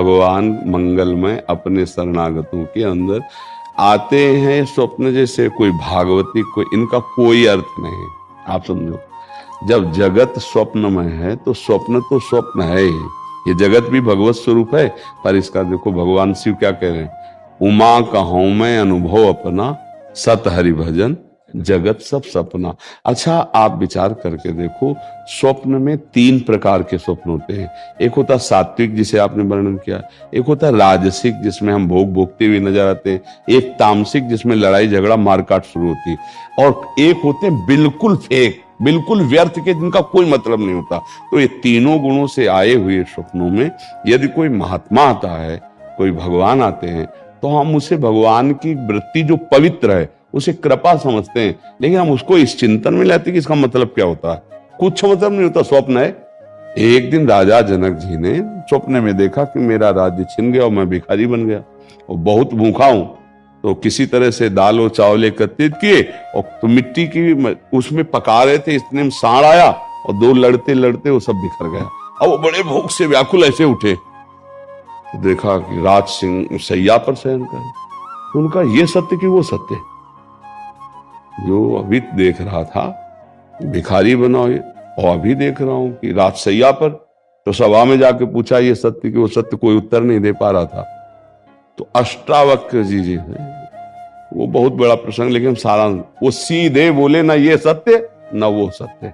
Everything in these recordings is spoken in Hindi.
भगवान मंगलमय अपने शरणागतों के अंदर आते हैं। स्वप्न जैसे कोई भागवती, कोई इनका कोई अर्थ नहीं है। आप समझो, जब जगत स्वप्नमय है तो स्वप्न है ही। ये जगत भी भगवत स्वरूप है, पर इसका देखो भगवान शिव क्या कह रहे हैं, उमा कहूं मैं अनुभव अपना, सत हरि भजन जगत सब सपना। अच्छा, आप विचार करके देखो, स्वप्न में 3 प्रकार के स्वप्न होते हैं। एक होता सात्विक, जिसे आपने वर्णन किया। एक होता राजसिक, जिसमें हम भोग भोगते हुए नजर आते हैं। एक तामसिक, जिसमें लड़ाई झगड़ा मारकाट शुरू होती है। और एक होते बिल्कुल फेक, बिल्कुल व्यर्थ के, जिनका कोई मतलब नहीं होता। तो ये तीनों गुणों से आए हुए स्वप्नों में यदि कोई महात्मा आता है, कोई भगवान आते हैं, तो हम उसे भगवान की वृत्ति जो पवित्र है उसे कृपा समझते हैं। लेकिन हम उसको इस चिंतन में लेते कि इसका मतलब क्या होता है। कुछ मतलब नहीं होता, स्वप्न है। एक दिन राजा जनक जी ने स्वप्न में देखा कि मेरा राज्य छिन गया और मैं भिखारी बन गया और बहुत भूखा हूं। तो किसी तरह से दाल और चावल एकत्रित किए और तो मिट्टी की उसमें पका रहे थे, इतने में सांड आया और 2 लड़ते लड़ते वो सब बिखर गया। अब वो बड़े भूख से व्याकुल ऐसे उठे, तो देखा कि राज सिंह सैया पर शयन करे। तो उनका ये सत्य कि वो सत्य जो अभी देख रहा था, भिखारी बना और अभी देख रहा हूं कि राज सैया पर। तो सभा में जाके पूछा ये सत्य कि वो सत्य, कोई उत्तर नहीं दे पा रहा था। तो अष्टावक्र जी है, वो बहुत बड़ा प्रसंग, लेकिन सारा वो सीधे बोले ना ये सत्य ना वो सत्य।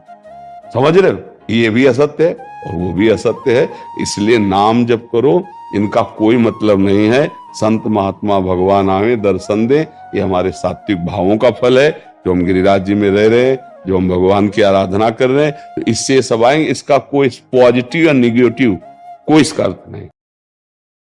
समझ रहे हो, ये भी असत्य है और वो भी असत्य है। इसलिए नाम जप करो, इनका कोई मतलब नहीं है। संत महात्मा भगवान आवे दर्शन दे, ये हमारे सात्विक भावों का फल है जो हम गिरिराज जी में रह रहे हैं, जो हम भगवान की आराधना कर रहे हैं। तो इससे सब आएंगे, इसका कोई पॉजिटिव या निगेटिव कोई इसका अर्थ नहीं।